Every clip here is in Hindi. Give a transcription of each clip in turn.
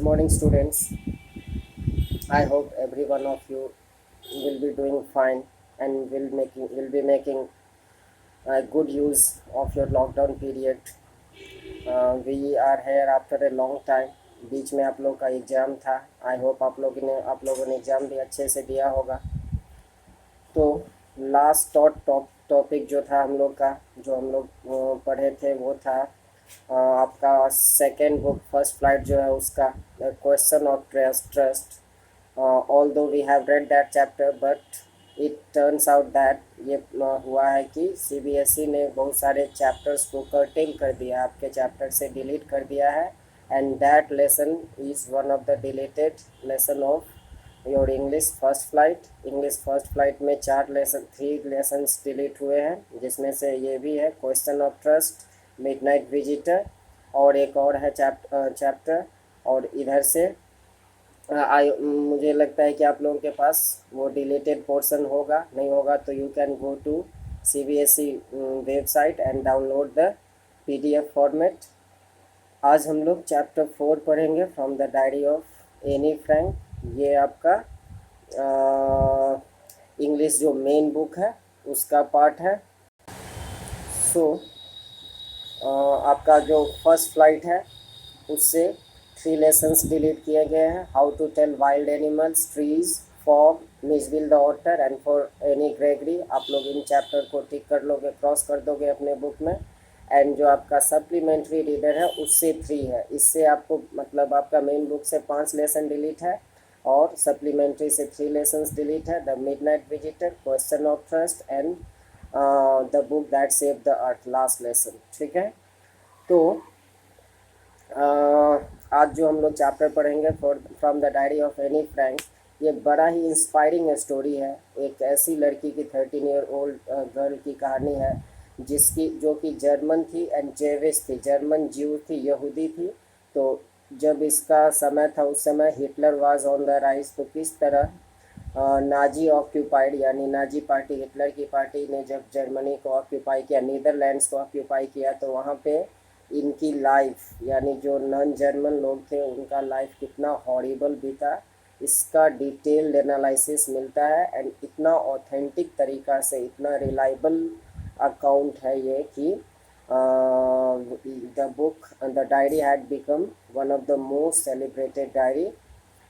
morning, students. I hope every one of you will be doing fine and will be making good use of your lockdown period. We are here after a long time. बीच में आप लोग का एग्ज़ाम था. आई होप आप लोगों ने एग्ज़ाम भी अच्छे से दिया होगा. तो लास्ट टॉपिक जो था हम लोग का, जो हम लोग पढ़े थे, वो था आपका सेकेंड बुक फर्स्ट फ्लाइट जो है उसका question of trust. Although we have read that chapter, but it turns out that ये हुआ है कि CBSE ने बहुत सारे चैप्टर्स को कर्टेल कर दिया, आपके चैप्टर से डिलीट कर दिया है. And that lesson is one of the deleted lesson of your English first flight में 3 लेसन्स डिलीट हुए हैं, जिसमें से ये भी है question of trust, midnight visitor, और एक और है चैप्टर. और इधर से मुझे लगता है कि आप लोगों के पास वो डिलीटेड पोर्शन होगा. नहीं होगा तो you can go to CBSE website and download the PDF format. आज हम लोग चैप्टर 4 पढ़ेंगे, from the diary of Anne Frank. ये आपका इंग्लिश जो मेन बुक है उसका पार्ट है. सो आपका जो फर्स्ट फ्लाइट है उससे 3 लेसन्स डिलीट किए गए हैं. How to tell wild animals, trees, fog, मिसबिल the otter and for any Gregory. आप लोग इन चैप्टर को टिक कर लोगे, क्रॉस कर दोगे अपने बुक में. एंड जो आपका सप्लीमेंट्री रीडर है उससे 3 है. इससे आपको मतलब आपका मेन बुक से 5 लेसन डिलीट है और सप्लीमेंट्री से 3 लेसन्स डिलीट है. The midnight visitor, question of trust and the book that save the earth, last lesson. ठीक है. तो आज जो हम लोग चैप्टर पढ़ेंगे from the diary of Anne Frank, ये बड़ा ही इंस्पायरिंग स्टोरी है. एक ऐसी लड़की की 13 ईयर ओल्ड गर्ल की कहानी है जो कि जर्मन थी एंड जेविश थी. जर्मन ज्यू थी, यहूदी थी. तो जब इसका समय था उस समय Hitler was on the rise. तो किस तरह नाजी ऑक्यूपाइड, यानी नाजी पार्टी, हिटलर की पार्टी ने जब जर्मनी को ऑक्यूपाई किया, नीदरलैंड्स को ऑक्यूपाई किया, तो वहाँ पे इनकी लाइफ, यानी जो नॉन जर्मन लोग थे उनका लाइफ कितना हॉरिबल बीता, इसका डिटेल्ड एनालिसिस मिलता है. एंड इतना ऑथेंटिक तरीका से, इतना रिलायबल अकाउंट है ये कि the book, the diary had become one of the most celebrated diary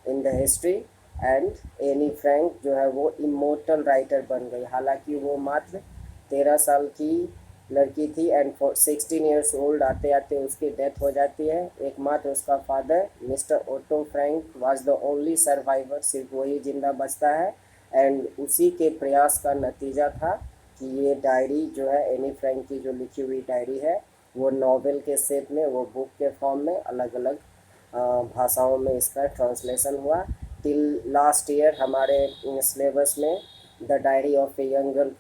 in the history. And Anne Frank जो है वो इमोर्टल राइटर बन गई. हालांकि वो मात्र 13 साल की लड़की थी एंड 16 ईयर्स ओल्ड आते आते उसकी डेथ हो जाती है. एकमात्र उसका father mister Otto Frank was the only survivor, सिर्फ वही जिंदा बचता है. एंड उसी के प्रयास का नतीजा था कि ये डायरी जो है, एनी फ्रैंक की जो लिखी हुई डायरी है, वो नॉवेल के शेप में, वो बुक के फॉर्म में अलग अलग भाषाओं में इसका ट्रांसलेशन हुआ. टिल लास्ट ईयर हमारे सिलेबस में the diary of a young girl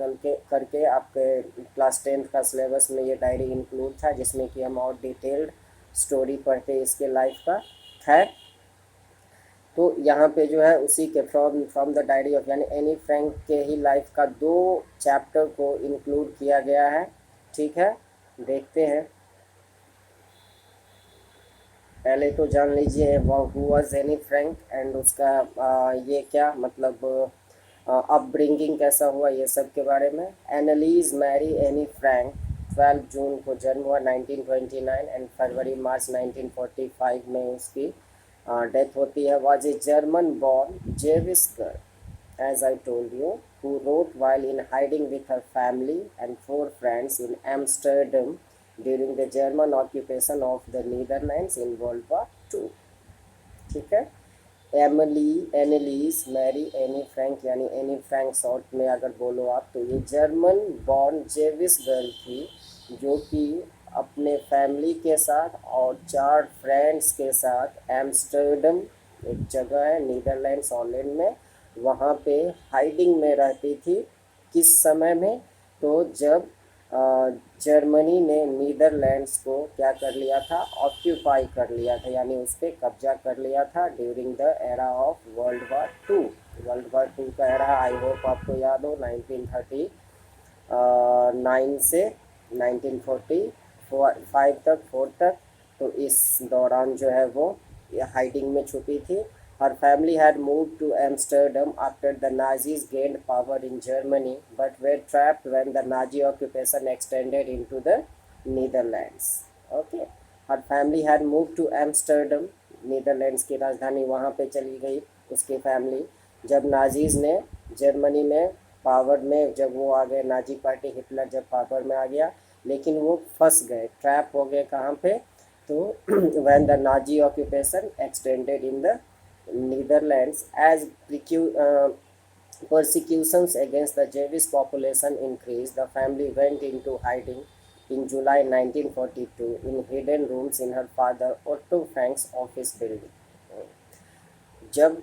करके आपके क्लास 10th का सिलेबस में ये डायरी इंक्लूड था, जिसमें कि हम और डिटेल्ड स्टोरी पढ़ते इसके लाइफ का है. तो यहाँ पे जो है उसी के फ्रॉम द डायरी ऑफ, यानी एनी फ्रैंक के ही लाइफ का 2 चैप्टर को इंक्लूड किया गया है. ठीक है, देखते हैं. पहले तो जान लीजिए who was Anne Frank and उसका ये क्या मतलब अपब्रिंगिंग कैसा हुआ, ये सब के बारे में. एनालीज मैरी एनी फ्रैंक 12 जून को जन्म हुआ 1929 एंड फरवरी मार्च 1945 में उसकी डेथ होती है. Was a German born Jewish girl, as I told you, who wrote while in hiding with her family and 4 friends in Amsterdam during the German occupation of the Netherlands in World War 2. ठीक है. एनालीज मैरी एनी फ्रैंक, यानी एनी फ्रैंक शॉर्ट में अगर बोलो आप, तो ये जर्मन बॉर्न जेविश गर्ल थी जो कि अपने फैमिली के साथ और 4 फ्रेंड्स के साथ एम्स्टर्डम, एक जगह है नीदरलैंड्स हॉलैंड में, वहाँ पे हाइडिंग में रहती थी. किस समय में? तो जब जर्मनी ने नीदरलैंड्स को क्या कर लिया था, ऑक्यूपाई कर लिया था, यानी उस पर कब्जा कर लिया था during the era of world War 2. World War 2 का एरा आई होप आपको याद हो, 1939 से 1945 तक, 4 तक. तो इस दौरान जो है वो हाइडिंग में छुपी थी. Her family had moved to Amsterdam after the Nazis gained power in Germany but were trapped when the Nazi occupation extended into the Netherlands. Okay, her family had moved to Amsterdam, Netherlands की राजधानी वहाँ पे चली गई उसकी फैमिली जब नाजीज ने जर्मनी में पावर में, जब वो आ गए नाजी पार्टी, हिटलर जब पावर में आ गया, लेकिन वो फंस गए, ट्रैप हो गए कहाँ पे, तो when the Nazi occupation extended in the Netherlands as persecutions against the Jewish population increased, the family went into hiding in July 1942 in hidden rooms in her father Otto Frank's office building. जब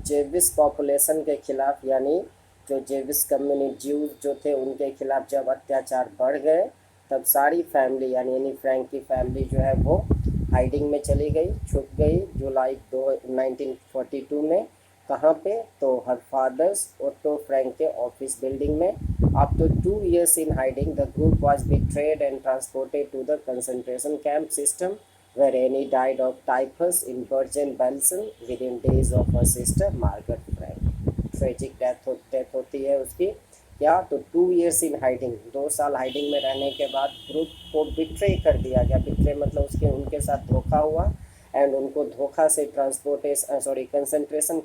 जेविस पॉपुलेशन के खिलाफ, यानी जो जेविस कम्युनिटी ज्यू जो थे उनके खिलाफ जब अत्याचार बढ़ गए, तब सारी फैमिली यानी एनी फ्रैंक की फैमिली जो है वो हाइडिंग में चली गई, छुप गई जुलाई 1942 में. कहाँ पे, तो हर फादर्स ओटो फ्रैंक के ऑफिस बिल्डिंग में. After 2 years in hiding, the group was betrayed and transported to the concentration camp system, where Annie died of typhus in Bergen-Belsen within days of her sister Margaret Frank. Tragic death होती है उसकी. क्या, तो 2 years in hiding, 2 साल हाइडिंग में रहने के बाद ग्रुप को बिट्रे कर दिया गया. बिट्रे मतलब उनके साथ धोखा हुआ एंड उनको धोखा से कंसंट्रेशन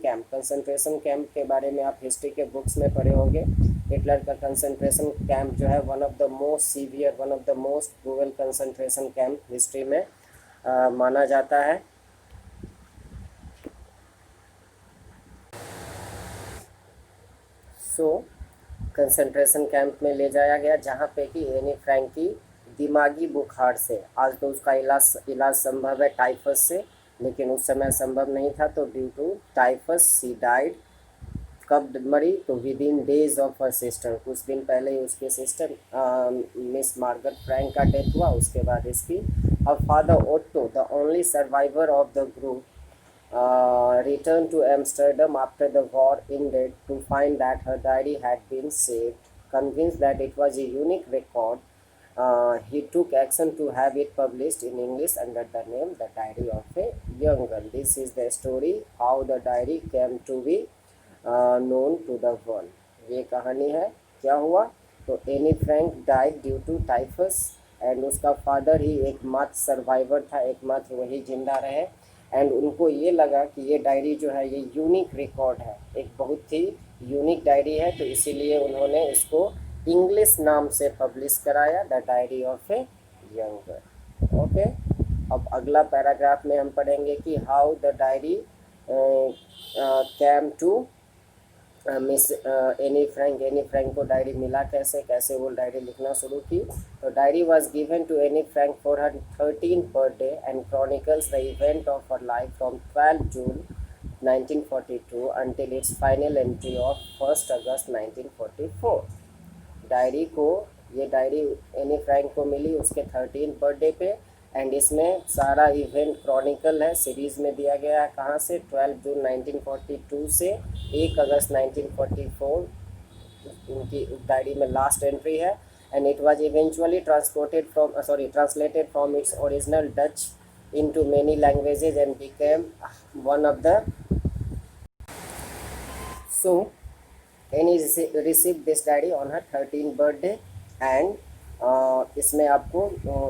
कैंप के बारे में आप हिस्ट्री के बुक्स में पढ़े होंगे. हिटलर का कंसंट्रेशन कैंप जो है one of the most severe, one of the most cruel concentration camp history में माना जाता है. कंसंट्रेशन कैंप में ले जाया गया जहाँ पे कि एनी फ्रैंक की दिमागी बुखार से, आज तो उसका इलाज संभव है टाइफस से, लेकिन उस समय संभव नहीं था, तो due to typhus she died. कब मरी, तो within days of her sister, कुछ दिन पहले ही उसके सिस्टर मिस मार्गरेट फ्रैंक का डेथ हुआ. उसके बाद इसकी अब father Otto, the only survivor of the group, returned to Amsterdam after the war ended to find that her diary had been saved. Convinced that it was a unique record, he took action to have it published in English under the name The Diary of a Young Girl. This is the story how the diary came to be known to the world. ये कहानी है क्या हुआ, तो Anne Frank died due to typhus and उसका फादर ही एकमात्र सर्वाइवर था, एकमात्र वही जिंदा रहे. एंड उनको ये लगा कि ये डायरी जो है ये यूनिक रिकॉर्ड है, एक बहुत ही यूनिक डायरी है, तो इसीलिए उन्होंने इसको इंग्लिश नाम से पब्लिश कराया, the diary of a young girl. Okay, अब अगला पैराग्राफ में हम पढ़ेंगे कि how the diary came to Miss Anne Frank को डायरी मिला कैसे वो डायरी लिखना शुरू की. तो diary was given to Anne Frank for her 13th birthday and chronicles the event of her life from 12 June 1942 until its final entry of 1 August 1944. ये डायरी एनी फ्रैंक को मिली उसके 13th बर्थडे पे एंड इसमें सारा इवेंट क्रॉनिकल है, सीरीज़ में दिया गया है. कहाँ से, 12 जून 1942 से 1 अगस्त 1944 उनकी डायरी में लास्ट एंट्री है. And it was eventually translated from its original Dutch into many languages and became one of the any received this diary on her 13th birthday and इसमें आपको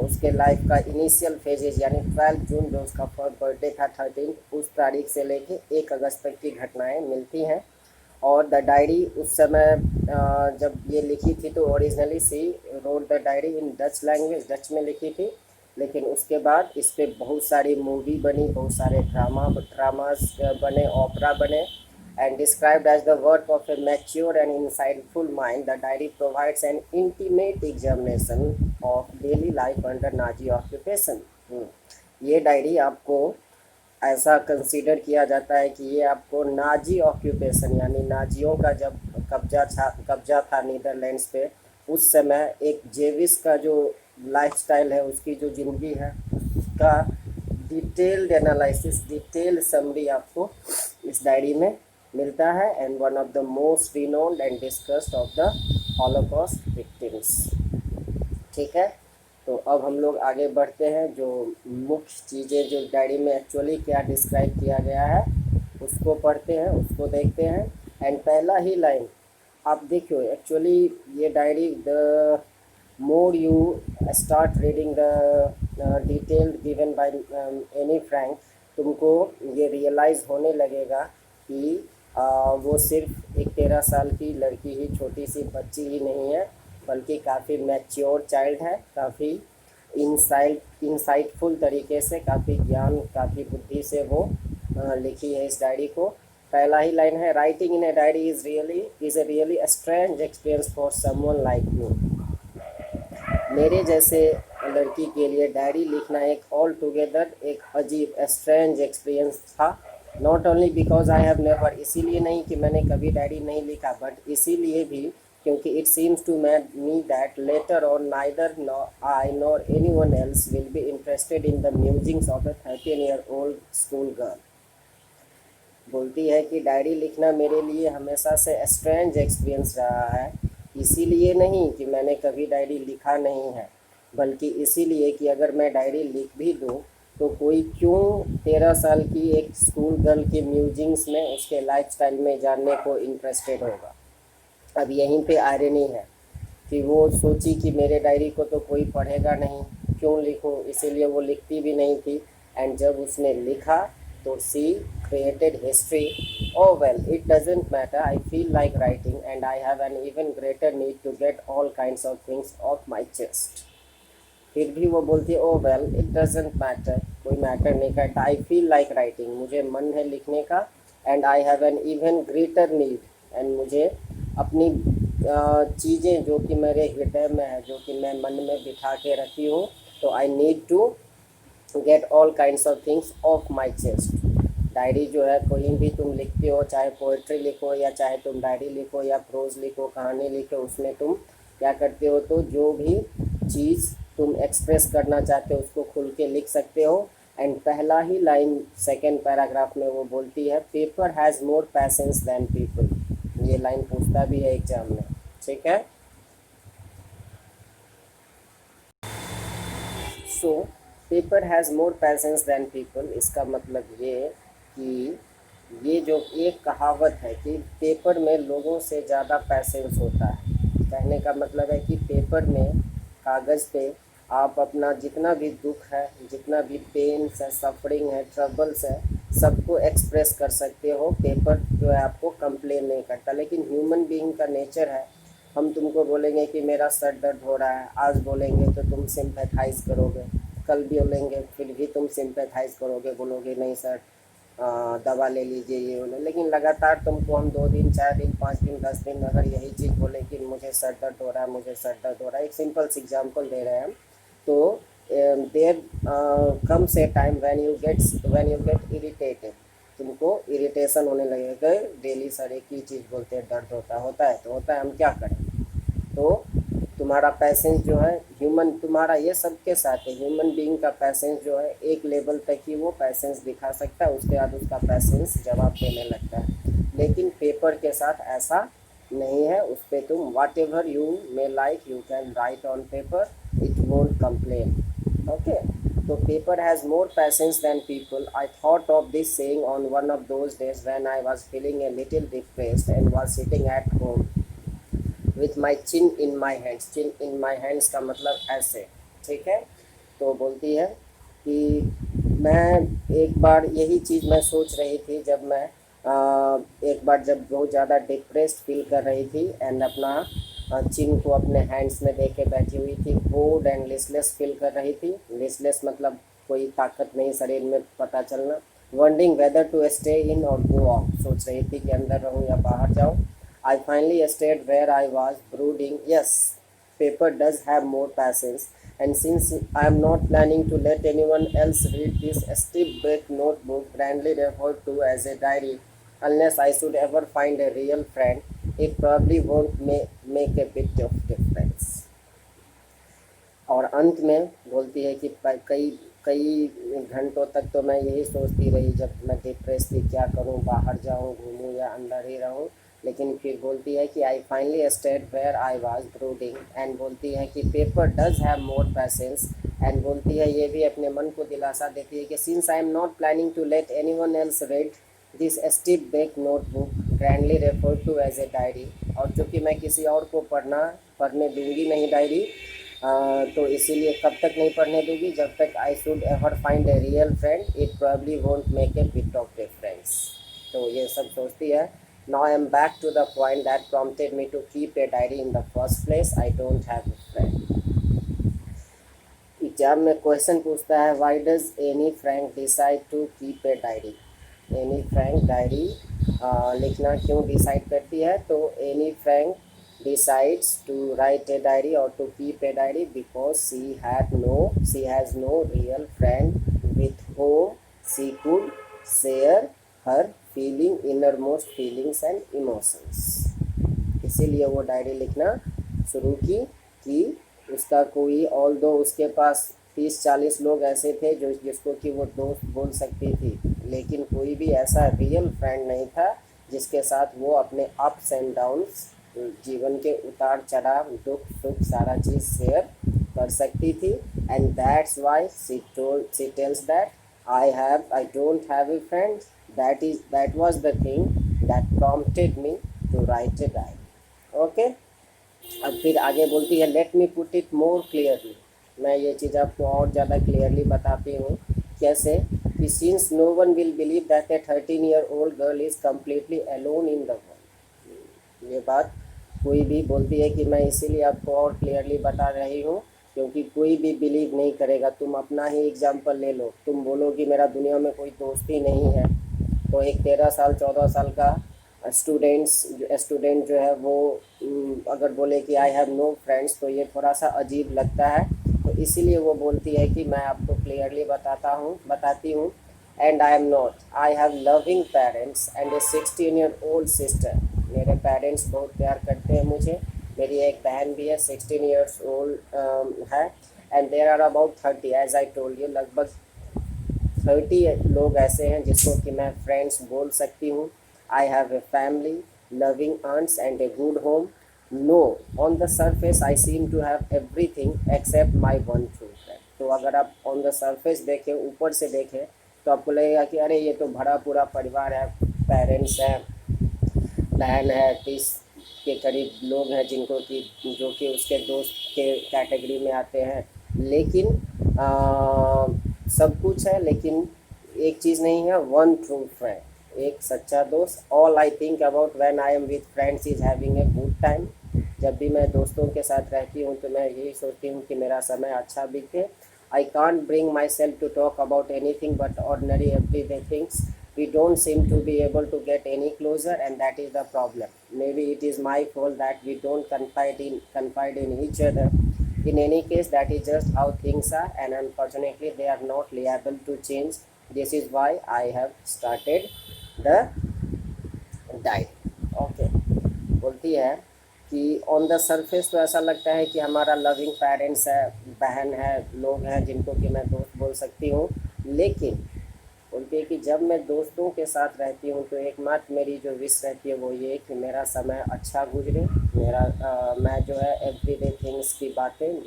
उसके लाइफ का इनिशियल फेजेज यानी 12 जून जो उसका फर्स्ट बर्थडे था 13th, उस तारीख से लेके 1 अगस्त तक की घटनाएं मिलती हैं. और द डायरी उस समय जब ये लिखी थी तो originally she wrote the diary in Dutch language, Dutch में लिखी थी, लेकिन उसके बाद इस पर बहुत सारी मूवी बनी, बहुत सारे ड्रामास बने, ओपेरा बने. And described as the work of a mature and insightful mind, the diary provides an intimate examination of daily life under Nazi occupation. ये डायरी आपको ऐसा कंसीडर किया जाता है कि ये आपको नाजी ऑक्यूपेशन यानी नाजियों का जब कब्जा था नीदरलैंड्स पे, उस समय एक जेविस का जो लाइफस्टाइल है, उसकी जो ज़िंदगी है, उसका डिटेल्ड एनालिसिस, डिटेल्ड समरी आपको इस डायरी में मिलता है. And one of the most renowned and discussed of the Holocaust victims. ठीक है, तो अब हम लोग आगे बढ़ते हैं, जो मुख्य चीज़ें जो डायरी में एक्चुअली क्या डिस्क्राइब किया गया है उसको पढ़ते हैं, उसको देखते हैं। एंड पहला ही लाइन आप देखियो, एक्चुअली ये diary, the more you start reading the detail given by Anne Frank, तुमको ये रियलाइज़ होने लगेगा कि वो सिर्फ एक 13 साल की लड़की ही, छोटी सी बच्ची ही नहीं है, बल्कि काफ़ी मैच्योर चाइल्ड है, काफ़ी इंसाइटफुल तरीके से, काफ़ी ज्ञान, काफ़ी बुद्धि से वो लिखी है इस डायरी को। पहला ही लाइन है, writing in a diary is a really strange experience for someone like me. मेरे जैसे लड़की के लिए डायरी लिखना एक ऑल टुगेदर एक अजीब स्ट्रेंज एक्सपीरियंस था। Not only because I have never, इसीलिए नहीं कि मैंने कभी डायरी नहीं लिखा, बट इसीलिए भी क्योंकि it seems to me that later और neither I nor anyone else will be interested in the musings of a 13 year old school girl. बोलती है कि डायरी लिखना मेरे लिए हमेशा से स्ट्रेंज एक्सपीरियंस रहा है, इसीलिए नहीं कि मैंने कभी डायरी लिखा नहीं है, बल्कि इसीलिए कि अगर मैं डायरी लिख भी दूँ तो कोई क्यों 13 साल की एक स्कूल गर्ल के म्यूजिंग्स में, उसके लाइफस्टाइल में जानने को इंटरेस्टेड होगा। अब यहीं पे आयरनी है कि वो सोची कि मेरे डायरी को तो कोई पढ़ेगा नहीं, क्यों लिखूं, इसीलिए वो लिखती भी नहीं थी। एंड जब उसने लिखा तो सी created history. Oh well, it doesn't matter. I feel like writing and I have an even greater need to get all kinds of things off my chest. फिर भी वो बोलती है, oh well, it doesn't matter. कोई मैटर नहीं करता। I feel like writing, मुझे मन है लिखने का। And I have an even greater need. And मुझे अपनी चीज़ें जो कि मेरे हृदय में है, जो कि मैं मन में बिठा के रखी हूँ, तो I need to get all kinds of things off my chest. Diary जो है कोई भी तुम लिखते हो, चाहे पोइट्री लिखो या चाहे तुम डायरी लिखो या प्रोज लिखो, कहानी लिखो, उसमें तुम क्या करते हो, तो जो भी चीज़ तुम एक्सप्रेस करना चाहते हो उसको खुल के लिख सकते हो। एंड पहला ही लाइन सेकेंड पैराग्राफ में वो बोलती है, paper has more patience than people. ये लाइन पूछता भी है एग्जाम में, ठीक है। So paper has more patience than people, इसका मतलब ये कि ये जो एक कहावत है कि पेपर में लोगों से ज़्यादा पैसेंस होता है। कहने का मतलब है कि पेपर में, कागज़ पे आप अपना जितना भी दुख है, जितना भी पेन्स है, सफरिंग है, ट्रबल्स है, सबको एक्सप्रेस कर सकते हो। पेपर जो है आपको कंप्लेन नहीं करता। लेकिन ह्यूमन बीइंग का नेचर है, हम तुमको बोलेंगे कि मेरा सर दर्द हो रहा है, आज बोलेंगे तो तुम सिंपैथाइज करोगे, कल भी बोलेंगे फिर भी तुम सिंपैथाइज करोगे, बोलोगे नहीं सर दवा ले लीजिए, ये बोले। लेकिन लगातार तुमको हम 2 दिन, 4 दिन, 5 दिन, 10 दिन अगर यही चीज़ बोले कि मुझे सर दर्द हो रहा है, मुझे सर दर्द हो रहा है, एक सिंपल सी एग्जांपल दे रहे हैं हम, तो there comes a time when you get irritated, तुमको इरिटेशन होने लगेगा। डेली सर एक ही चीज़ बोलते हैं, दर्द होता है तो होता है, हम क्या करें। तो तुम्हारा पैसेंस जो है, ह्यूमन, तुम्हारा ये सबके साथ है, ह्यूमन बीइंग का पैसेंस जो है एक लेवल तक ही वो पैसेंस दिखा सकता है, उसके बाद उसका पैसेंस जवाब देने लगता है। लेकिन पेपर के साथ ऐसा नहीं है, उस पर तुम whatever you may like you can write on paper, it won't complain. Okay, तो paper has more patience than people. I thought of this saying on one of those days when I was feeling a little depressed and was sitting at home with my chin in my hands. Chin in my hands का मतलब ऐसे, ठीक है। तो बोलती है कि मैं एक बार यही चीज़ मैं सोच रही थी जब मैं एक बार जब बहुत ज़्यादा डिप्रेस्ड फील कर रही थी, एंड अपना चिन को अपने हैंड्स में दे के बैठी हुई थी, बोर्ड एंड लिस्टलेस फील कर रही थी। लिस्टलेस मतलब कोई ताकत नहीं शरीर में पता चलना। Wondering whether to stay in और गो आउट, सोच रही थी कि अंदर रहूँ या बाहर जाऊँ। I finally stayed where I was brooding. Yes, paper does have more patience, and since I am not planning to let anyone else read this stiff-backed notebook, grandly referred to as a diary, unless I should ever find a real friend, it probably won't make a bit of difference. और अंत में बोलती है कि कई कई घंटों तक तो मैं यही सोचती रही जब मैं डिप्रेस थी, क्या करूं, बाहर जाऊं, घूमूं या अंदर ही रहूं। लेकिन फिर बोलती है कि I finally stayed where I was brooding, and बोलती है कि paper does have more patience, and बोलती है ये भी अपने मन को दिलासा देती है कि since I am not planning to let anyone else read this stiff back notebook grandly referred to as a diary, और चूँकि मैं किसी और को पढ़ने दूंगी नहीं डायरी, तो इसीलिए कब तक नहीं पढ़ने दूंगी, जब तक I should ever find a real friend it probably won't make a bit of difference. तो ये सब सोचती है। Now I am back to the point that prompted me to keep a diary in the first place, I don't have a friend. Exam में क्वेश्चन पूछता है why does Anne Frank decide to keep a diary. Anne Frank diary लिखना क्यों डिसाइड करती है, तो Anne Frank decides to write a diary or to keep a diary because she has no real friend with whom she could share her innermost feelings and emotions। इसीलिए वो डायरी लिखना शुरू की कि उसका कोई ऑल्दो उसके पास 30-40 लोग ऐसे थे जिसको कि वो दोस्त बोल सकती थी, लेकिन कोई भी ऐसा रियल फ्रेंड नहीं था जिसके साथ वो अपने अप्स एंड डाउन्स, जीवन के उतार चढ़ाव, दुख सुख सारा चीज़ शेयर कर सकती थी। And that's why she tells that I don't have a friend, that was the thing that prompted me to write a diary. Okay, अब फिर आगे बोलती है let me put it more clearly, मैं ये चीज़ आपको और ज़्यादा क्लियरली बताती हूँ। कैसे कि since no one will believe that a 13-year-old girl is completely alone in the world. ये बात कोई भी बोलती है कि मैं इसीलिए आपको और क्लियरली बता रही हूँ क्योंकि कोई भी बिलीव नहीं करेगा। तुम अपना ही एग्जाम्पल ले लो, तुम बोलो कि मेरा दुनिया में कोई दोस्त ही नहीं है, तो एक 13 साल 14 साल का स्टूडेंट जो है वो अगर बोले कि आई हैव नो फ्रेंड्स, तो ये थोड़ा सा अजीब लगता है। तो इसीलिए वो बोलती है कि मैं आपको क्लियरली बताती हूँ and I am not, I have loving parents and A 16-year-old sister. मेरे पेरेंट्स बहुत प्यार करते हैं मुझे, मेरी एक बहन भी है 16 years old है, and there are about 30 as I told you, लगभग 30 लोग ऐसे हैं जिसको कि मैं फ्रेंड्स बोल सकती हूँ। I have a family, loving aunts and a good home. No, on the surface I seem to have everything except my one true friend. तो अगर आप ऑन द सरफेस देखें, ऊपर से देखें, तो आपको लगेगा कि अरे ये तो भरा पूरा परिवार है, पेरेंट्स हैं, बहन है, 30 के करीब लोग हैं जिनको कि जो कि उसके दोस्त के कैटेगरी में आते हैं, लेकिन सब कुछ है, लेकिन एक चीज़ नहीं है, वन ट्रू फ्रेंड, एक सच्चा दोस्त। All I think about when I am with friends is having a good time. जब भी मैं दोस्तों के साथ रहती हूँ तो मैं यही सोचती हूँ कि मेरा समय अच्छा बीते। I can't bring myself to talk about anything but ordinary everyday things. We don't seem to be able to get any closer, and that is the problem. Maybe it is my fault that we don't confide in each other. In any case, that is just how things are, and unfortunately they are not liable to change. This is why I have started the diet। Okay, बोलती है कि ऑन द सरफेस तो ऐसा लगता है कि हमारा लविंग पेरेंट्स है, बहन है, लोग हैं जिनको कि मैं दोस्त बोल सकती हूँ, लेकिन बोलती है कि जब मैं दोस्तों के साथ रहती हूँ तो एकमात्र मेरी जो विश रहती है वो ये कि मेरा समय अच्छा गुजरे, मैं जो है एवरीडे थिंग्स की बातें,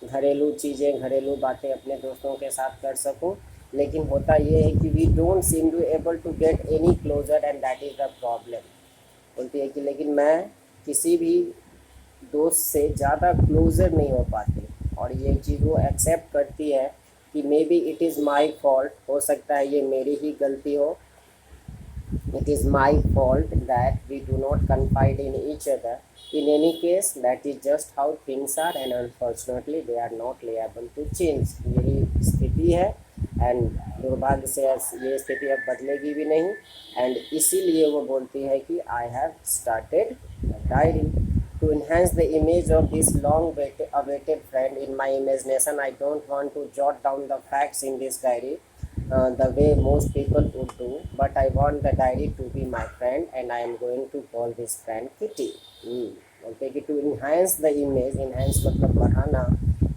घरेलू चीज़ें, घरेलू बातें अपने दोस्तों के साथ कर सकूँ। लेकिन होता ये है कि we don't seem to able to get any closer, and that is the problem. बोलती है कि लेकिन मैं किसी भी दोस्त से ज़्यादा क्लोजर नहीं हो पाती, और ये चीज़ वो एक्सेप्ट करती है कि may be it is my fault, हो सकता है ये मेरी ही गलती हो, it is my fault that we do not confide in each other. In any case, that is just how things are, and unfortunately they are not liable to change। यही स्थिति है, एंड दुर्भाग्य से ये स्थिति अब बदलेगी भी नहीं, एंड इसीलिए वो बोलती है कि I have started diary to enhance the image of this long awaited friend in my imagination. I don't want to jot down the facts in this diary the way most people would do, but I want the diary to be my friend, and I am going to call this friend Kitty। बोलते कि to enhance the image, enhance मतलब बढ़ाना,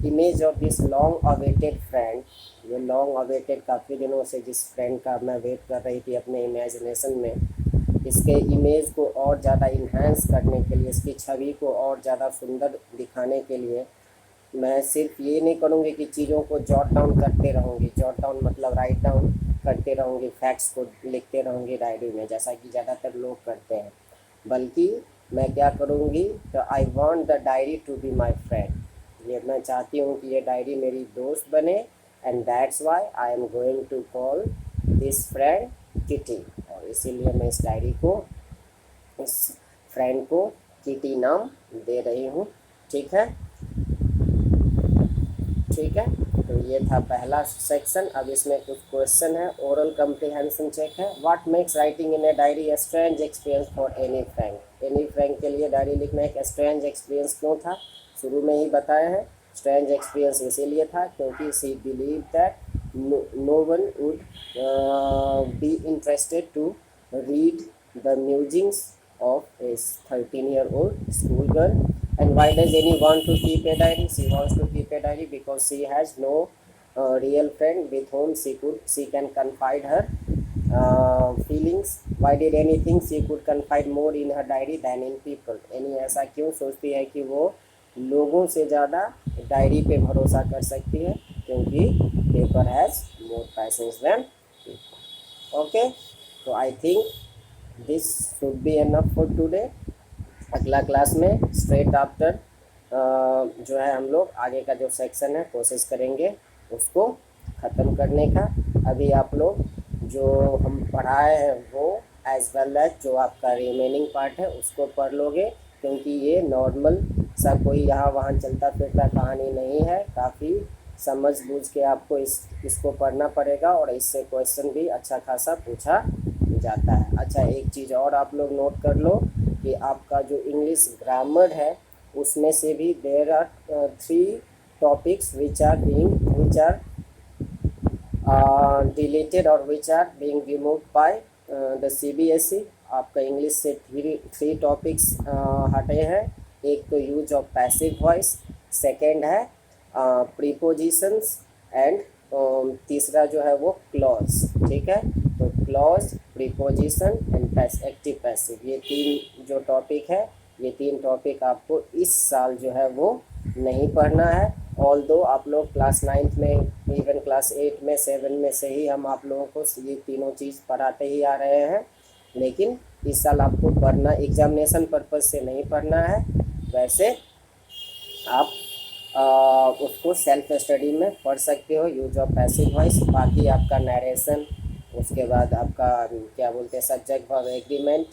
image of this long awaited friend, ये long awaited काफ़ी दिनों से जिस फ्रेंड का मैं वेट कर रही थी अपने इमेजिनेशन में, इसके इमेज को और ज़्यादा इन्हेंस करने के लिए, इसकी छवि को और ज़्यादा सुंदर दिखाने के लिए मैं सिर्फ ये नहीं करूँगी कि चीज़ों को जॉट डाउन करते रहूँगी, जॉट डाउन मतलब राइट डाउन करते रहूँगी, फैक्ट्स को लिखते रहूँगी डायरी में जैसा कि ज़्यादातर लोग करते हैं, बल्कि मैं क्या करूँगी, तो I want the diary to be my friend. ये मैं चाहती हूँ कि ये डायरी मेरी दोस्त बने, and that's why I am going to call this friend Kitty. और इसीलिए मैं इस डायरी को, इस फ्रेंड को किटी नाम दे रही हूँ। ठीक है, ठीक है। तो ये था पहला सेक्शन। अब इसमें कुछ क्वेश्चन है, ओरल कम्प्रीहेंशन चेक है। What makes writing in a diary a strange experience for Anne Frank. Anne Frank के लिए डायरी लिखना एक स्ट्रेंज एक्सपीरियंस क्यों था, शुरू में ही बताया है। स्ट्रेंज एक्सपीरियंस इसीलिए था क्योंकि she believe that no one would be interested to read the musings of a 13-year-old schoolgirl. And why does Annie want to keep a diary? She wants to keep a diary because she has no real friend with whom she can confide her feelings. Why did Annie think she could confide more in her diary than in people? Annie ऐसा क्यों सोचती है कि वो लोगों से ज़्यादा डायरी पे भरोसा कर सकती है? क्योंकि paper has more patience than people. Okay, तो I think this should be enough for today. अगला क्लास में स्ट्रेट आफ्टर जो है हम लोग आगे का जो सेक्शन है कोशिश करेंगे उसको ख़त्म करने का। अभी आप लोग जो हम पढ़ाए हैं वो एज वेल एज जो आपका रिमेनिंग पार्ट है उसको पढ़ लोगे, क्योंकि ये नॉर्मल सा कोई यहाँ वहाँ चलता फिरता कहानी नहीं है। काफ़ी समझ बूझ के आपको इसको पढ़ना पड़ेगा, और इससे क्वेश्चन भी अच्छा खासा पूछा जाता है। अच्छा, एक चीज़ और आप लोग नोट कर लो कि आपका जो इंग्लिश ग्रामर है उसमें से भी there are 3 topics which are deleted और which are being removed by the CBSE। आपका इंग्लिश से 3 टॉपिक्स हटे हैं। एक तो use of passive voice, second है प्रीपोजिशंस, एंड तीसरा जो है वो क्लॉज। ठीक है, तो clause, preposition and active passive, ये 3 जो टॉपिक है, ये 3 टॉपिक आपको इस साल जो है वो नहीं पढ़ना है। ऑल्दो आप लोग क्लास 9th में, इवन क्लास 8 में, 7 में से ही हम आप लोगों को ये तीनों चीज़ पढ़ाते ही आ रहे हैं, लेकिन इस साल आपको पढ़ना एग्जामिनेशन पर्पज़ से नहीं पढ़ना है। वैसे आप उसको सेल्फ स्टडी में पढ़ सकते हो, यूज ऑफ पैसिव वॉइस। बाकी आपका नरेशन, उसके बाद आपका क्या बोलते हैं subject verb agreement,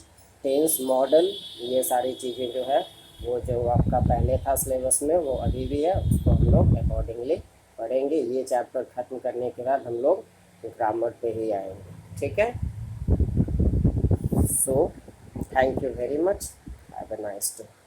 tense, modal, ये सारी चीज़ें जो है वो जो आपका पहले था सिलेबस में वो अभी भी है, उसको हम लोग अकॉर्डिंगली पढ़ेंगे। ये चैप्टर ख़त्म करने के बाद हम लोग ग्रामर पे ही आएंगे। ठीक है, so thank you very much, have a nice day.